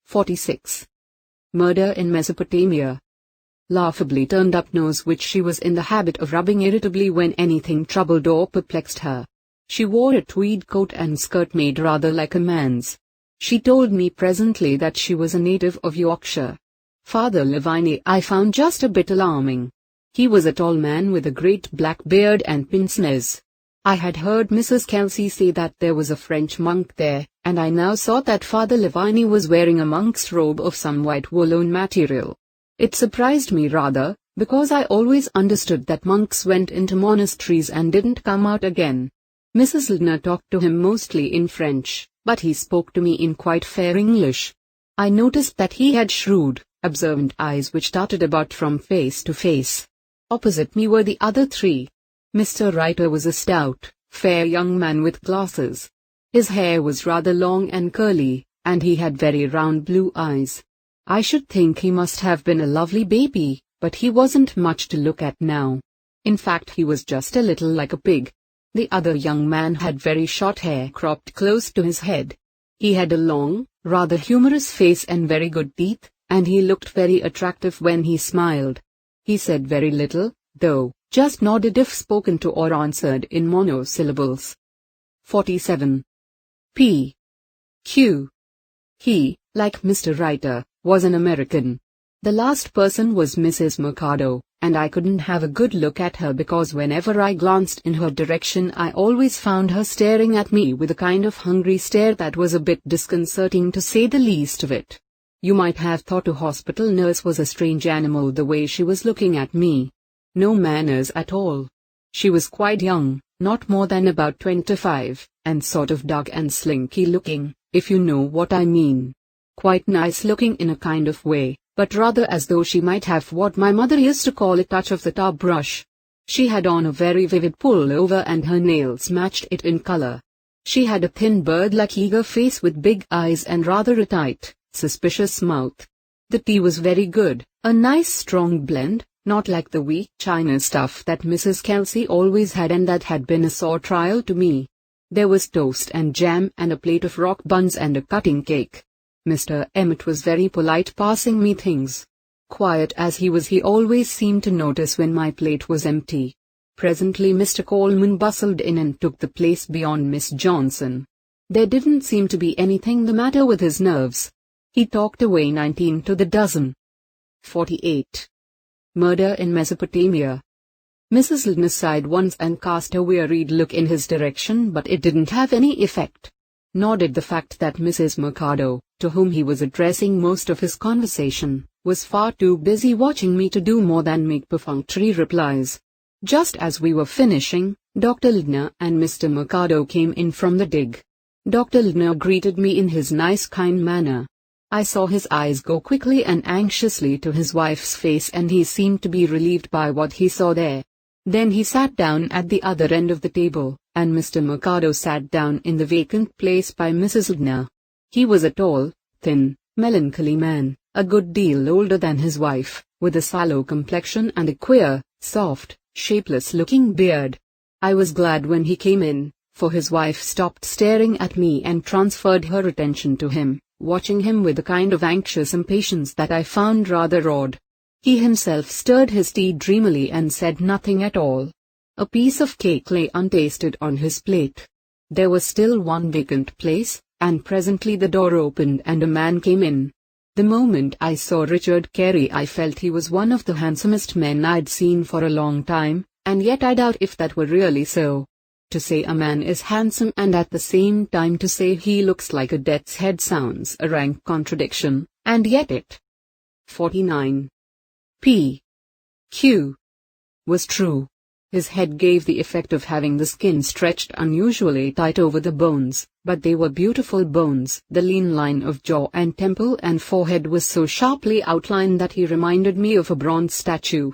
46. Murder in Mesopotamia. Laughably turned up nose which she was in the habit of rubbing irritably when anything troubled or perplexed her. She wore a tweed coat and skirt made rather like a man's. She told me presently that she was a native of Yorkshire. Father Lavigne I found just a bit alarming. He was a tall man with a great black beard and pince nez. I had heard Mrs. Kelsey say that there was a French monk there, and I now saw that Father Lavigne was wearing a monk's robe of some white woolen material. It surprised me rather, because I always understood that monks went into monasteries and didn't come out again. Mrs. Lindner talked to him mostly in French, but he spoke to me in quite fair English. I noticed that he had shrewd, observant eyes which darted about from face to face. Opposite me were the other three. Mr. Reiter was a stout, fair young man with glasses. His hair was rather long and curly, and he had very round blue eyes. I should think he must have been a lovely baby, but he wasn't much to look at now. In fact, he was just a little like a pig. The other young man had very short hair cropped close to his head. He had a long, rather humorous face and very good teeth, and he looked very attractive when he smiled. He said very little, though, just nodded if spoken to or answered in monosyllables. 47. P. Q. He, like Mr. Reiter, was an American. The last person was Mrs. Mercado, and I couldn't have a good look at her because whenever I glanced in her direction I always found her staring at me with a kind of hungry stare that was a bit disconcerting to say the least of it. You might have thought a hospital nurse was a strange animal the way she was looking at me. No manners at all. She was quite young, not more than about 25, and sort of dark and slinky looking, if you know what I mean. Quite nice looking in a kind of way, but rather as though she might have what my mother used to call a touch of the tar brush. She had on a very vivid pullover and her nails matched it in color. She had a thin bird-like eager face with big eyes and rather a tight, suspicious mouth. The tea was very good, a nice strong blend, not like the weak China stuff that Mrs. Kelsey always had and that had been a sore trial to me. There was toast and jam and a plate of rock buns and a cutting cake. Mr. Emmett was very polite, passing me things. Quiet as he was, he always seemed to notice when my plate was empty. Presently Mr. Coleman bustled in and took the place beyond Miss Johnson. There didn't seem to be anything the matter with his nerves. He talked away 19 to the dozen. 48. Murder in Mesopotamia. Mrs. Lindner sighed once and cast a wearied look in his direction, but it didn't have any effect. Nor did the fact that Mrs. Mercado, to whom he was addressing most of his conversation, was far too busy watching me to do more than make perfunctory replies. Just as we were finishing, Dr. Lindner and Mr. Mercado came in from the dig. Dr. Lindner greeted me in his nice kind manner. I saw his eyes go quickly and anxiously to his wife's face, and he seemed to be relieved by what he saw there. Then he sat down at the other end of the table, and Mr. Mercado sat down in the vacant place by Mrs. Lindner. He was a tall, thin, melancholy man, a good deal older than his wife, with a sallow complexion and a queer, soft, shapeless-looking beard. I was glad when he came in, for his wife stopped staring at me and transferred her attention to him, watching him with a kind of anxious impatience that I found rather odd. He himself stirred his tea dreamily and said nothing at all. A piece of cake lay untasted on his plate. There was still one vacant place, and presently the door opened and a man came in. The moment I saw Richard Carey I felt he was one of the handsomest men I'd seen for a long time, and yet I doubt if that were really so. To say a man is handsome and at the same time to say he looks like a death's head sounds a rank contradiction, and yet it. 49. P. Q. was true. His head gave the effect of having the skin stretched unusually tight over the bones, but they were beautiful bones. The lean line of jaw and temple and forehead was so sharply outlined that he reminded me of a bronze statue.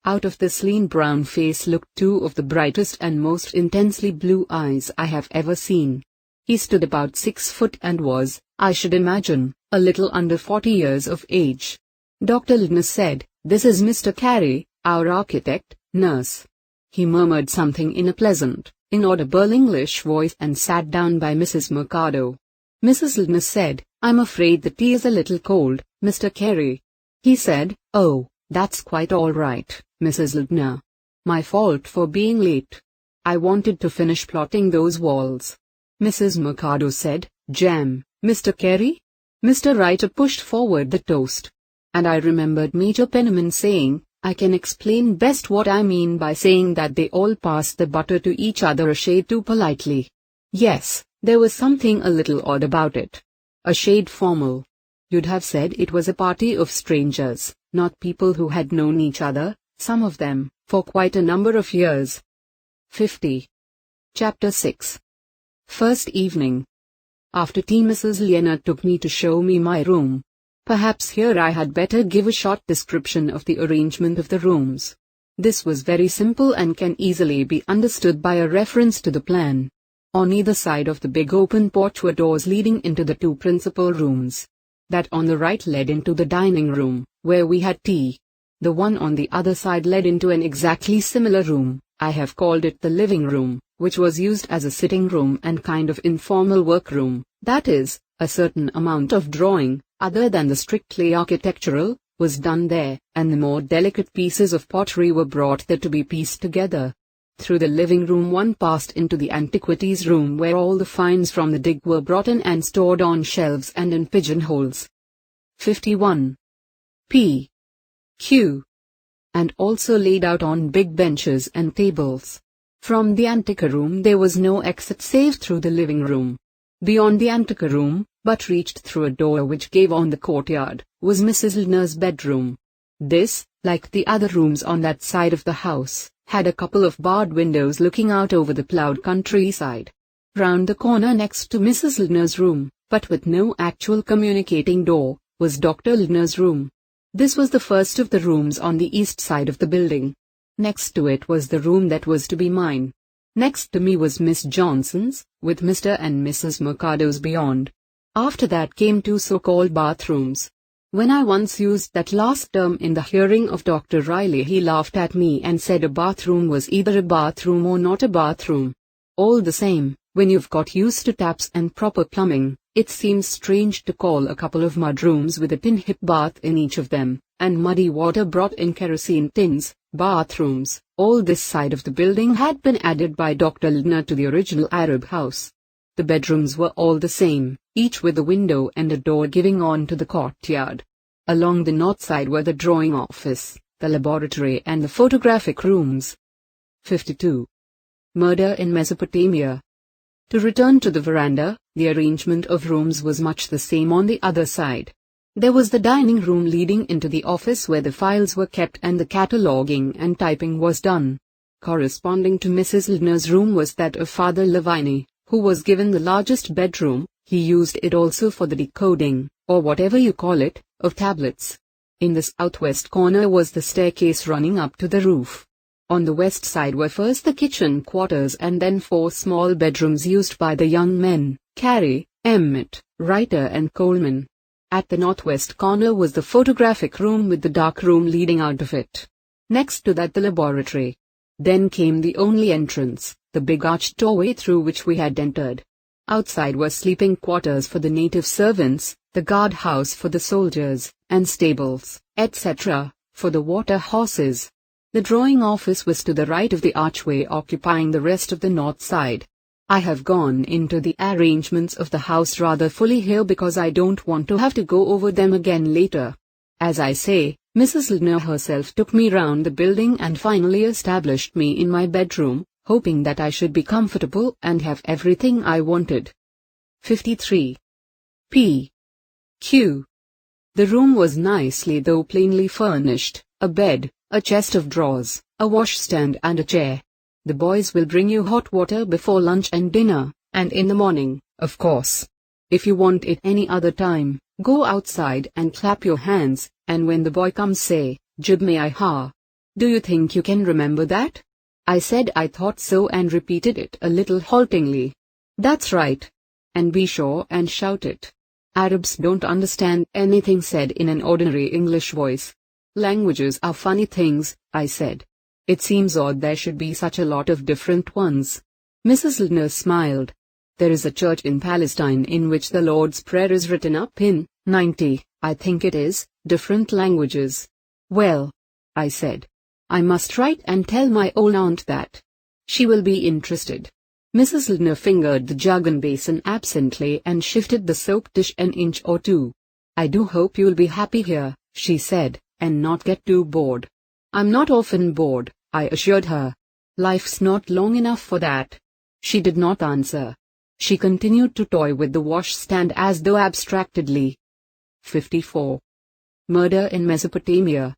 Out of this lean brown face looked two of the brightest and most intensely blue eyes I have ever seen. He stood about 6 foot and was, I should imagine, a little under 40 years of age. Dr. Lindner said, "This is Mr. Carey, our architect, nurse." He murmured something in a pleasant, inaudible English voice and sat down by Mrs. Mercado. Mrs. Lindner said, "I'm afraid the tea is a little cold, Mr. Carey." He said, "Oh, that's quite all right, Mrs. Lindner. My fault for being late. I wanted to finish plotting those walls." Mrs. Mercado said, "Jam, Mr. Carey?" Mr. Reiter pushed forward the toast. And I remembered Major Penniman saying, "I can explain best what I mean by saying that they all passed the butter to each other a shade too politely." Yes, there was something a little odd about it. A shade formal. You'd have said it was a party of strangers, not people who had known each other, some of them, for quite a number of years. 50. Chapter 6. First evening. After tea, Mrs. Leonard took me to show me my room. Perhaps here I had better give a short description of the arrangement of the rooms. This was very simple and can easily be understood by a reference to the plan. On either side of the big open porch were doors leading into the two principal rooms. That on the right led into the dining room, where we had tea. The one on the other side led into an exactly similar room. I have called it the living room, which was used as a sitting room and kind of informal workroom. That is, a certain amount of drawing, other than the strictly architectural, was done there, and the more delicate pieces of pottery were brought there to be pieced together. Through the living room one passed into the antiquities room, where all the finds from the dig were brought in and stored on shelves and in pigeonholes. 51. P. Q. And also laid out on big benches and tables. From the anteroom there was no exit save through the living room. Beyond the anteroom, but reached through a door which gave on the courtyard, was Mrs. Lina's bedroom. This, like the other rooms on that side of the house, had a couple of barred windows looking out over the ploughed countryside. Round the corner next to Mrs. Lina's room, but with no actual communicating door, was Dr. Lina's room. This was the first of the rooms on the east side of the building. Next to it was the room that was to be mine. Next to me was Miss Johnson's, with Mr. and Mrs. Mercado's beyond. After that came two so-called bathrooms. When I once used that last term in the hearing of Dr. Riley, he laughed at me and said a bathroom was either a bathroom or not a bathroom. All the same, when you've got used to taps and proper plumbing, it seems strange to call a couple of mudrooms with a tin hip bath in each of them, and muddy water brought in kerosene tins, bathrooms. All this side of the building had been added by Dr. Lina to the original Arab house. The bedrooms were all the same, each with a window and a door giving on to the courtyard. Along the north side were the drawing office, the laboratory and the photographic rooms. 52. Murder in Mesopotamia. To return to the veranda, the arrangement of rooms was much the same on the other side. There was the dining room leading into the office where the files were kept and the cataloguing and typing was done. Corresponding to Mrs. Lina's room was that of Father Lavini, who was given the largest bedroom. He used it also for the decoding, or whatever you call it, of tablets. In the southwest corner was the staircase running up to the roof. On the west side were first the kitchen quarters and then 4 small bedrooms used by the young men, Carey, Emmett, Ryder and Coleman. At the northwest corner was the photographic room with the dark room leading out of it. Next to that the laboratory. Then came the only entrance, the big arched doorway through which we had entered. Outside were sleeping quarters for the native servants, the guardhouse for the soldiers, and stables, etc., for the water horses. The drawing office was to the right of the archway, occupying the rest of the north side. I have gone into the arrangements of the house rather fully here because I don't want to have to go over them again later. As I say, Mrs. Lina herself took me round the building and finally established me in my bedroom, hoping that I should be comfortable and have everything I wanted. 53. P. Q. The room was nicely though plainly furnished, a bed, a chest of drawers, a washstand and a chair. The boys will bring you hot water before lunch and dinner, and in the morning, of course. If you want it any other time, go outside and clap your hands, and when the boy comes say, "Jib me I ha." Do you think you can remember that? I said I thought so and repeated it a little haltingly. That's right. And be sure and shout it. Arabs don't understand anything said in an ordinary English voice. Languages are funny things, I said. It seems odd there should be such a lot of different ones. Mrs. Lina smiled. There is a church in Palestine in which the Lord's Prayer is written up in 90, I think it is, different languages. Well, I said, I must write and tell my old aunt that. She will be interested. Mrs. Lina fingered the jug and basin absently and shifted the soap dish an inch or two. I do hope you'll be happy here, she said, and not get too bored. I'm not often bored, I assured her. Life's not long enough for that. She did not answer. She continued to toy with the washstand as though abstractedly. 54. Murder in Mesopotamia.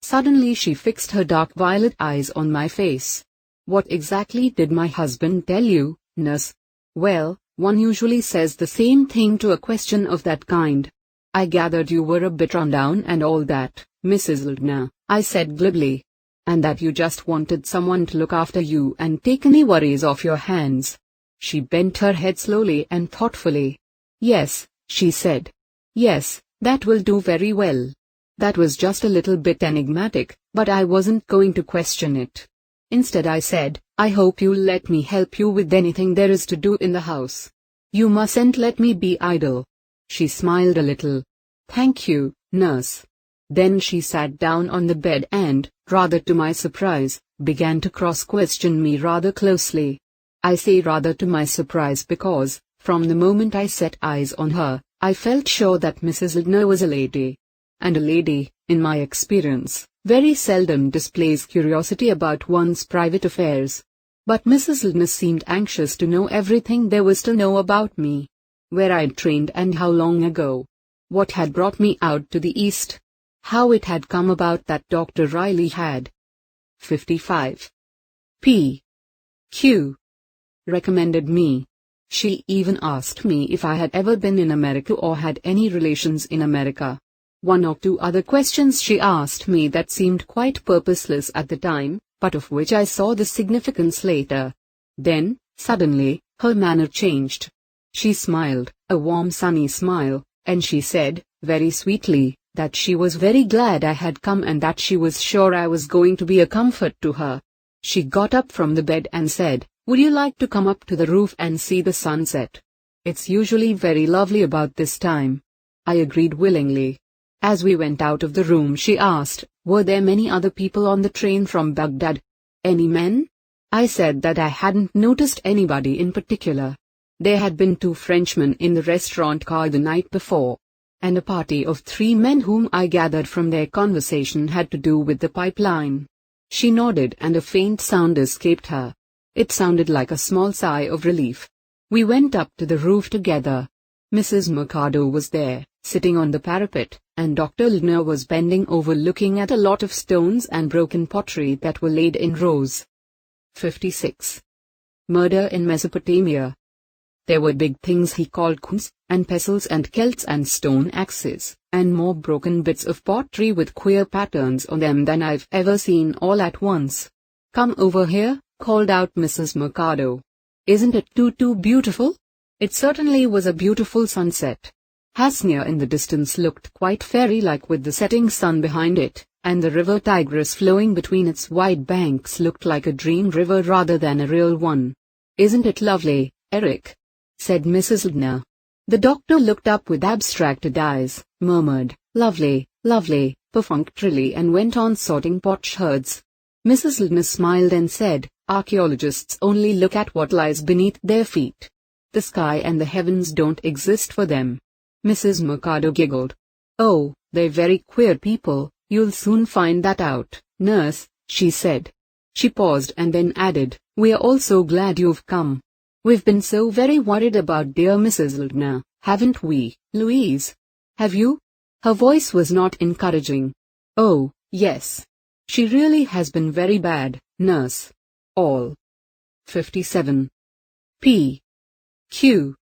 Suddenly she fixed her dark violet eyes on my face. What exactly did my husband tell you, nurse? Well, one usually says the same thing to a question of that kind. I gathered you were a bit run down and all that, Mrs. Ldna, I said glibly. And that you just wanted someone to look after you and take any worries off your hands. She bent her head slowly and thoughtfully. Yes, she said. Yes, that will do very well. That was just a little bit enigmatic, but I wasn't going to question it. Instead I said, I hope you'll let me help you with anything there is to do in the house. You mustn't let me be idle. She smiled a little. Thank you, nurse. Then she sat down on the bed and, rather to my surprise, began to cross-question me rather closely. I say rather to my surprise because, from the moment I set eyes on her, I felt sure that Mrs. Ldna was a lady. And a lady, in my experience, very seldom displays curiosity about one's private affairs. But Mrs. Ldna seemed anxious to know everything there was to know about me. Where I'd trained and how long ago. What had brought me out to the East. How it had come about that Dr. Riley had 55. Q. recommended me. She even asked me if I had ever been in America or had any relations in America. One or two other questions she asked me that seemed quite purposeless at the time, but of which I saw the significance later. Then, suddenly, her manner changed. She smiled, a warm sunny smile, and she said, very sweetly, that she was very glad I had come and that she was sure I was going to be a comfort to her. She got up from the bed and said, would you like to come up to the roof and see the sunset? It's usually very lovely about this time. I agreed willingly. As we went out of the room she asked, were there many other people on the train from Baghdad? Any men? I said that I hadn't noticed anybody in particular. There had been 2 Frenchmen in the restaurant car the night before. And a party of 3 men whom I gathered from their conversation had to do with the pipeline. She nodded and a faint sound escaped her. It sounded like a small sigh of relief. We went up to the roof together. Mrs. Mercado was there, sitting on the parapet, and Dr. Ldna was bending over looking at a lot of stones and broken pottery that were laid in rows. 56. Murder in Mesopotamia. There were big things he called coins, and pestles and celts and stone axes, and more broken bits of pottery with queer patterns on them than I've ever seen all at once. Come over here, called out Mrs. Mercado. Isn't it too beautiful? It certainly was a beautiful sunset. Hasnia in the distance looked quite fairy-like with the setting sun behind it, and the river Tigris flowing between its wide banks looked like a dream river rather than a real one. Isn't it lovely, Eric? Said Mrs. Ldna. The doctor looked up with abstracted eyes, murmured, lovely, lovely, perfunctorily and went on sorting potsherds. Mrs. Ldna smiled and said, archaeologists only look at what lies beneath their feet. The sky and the heavens don't exist for them. Mrs. Mercado giggled. Oh, they're very queer people, you'll soon find that out, nurse, she said. She paused and then added, we're all so glad you've come. We've been so very worried about dear Mrs. Ldna, haven't we, Louise? Have you? Her voice was not encouraging. Oh, yes. She really has been very bad, nurse. All. 57. Q.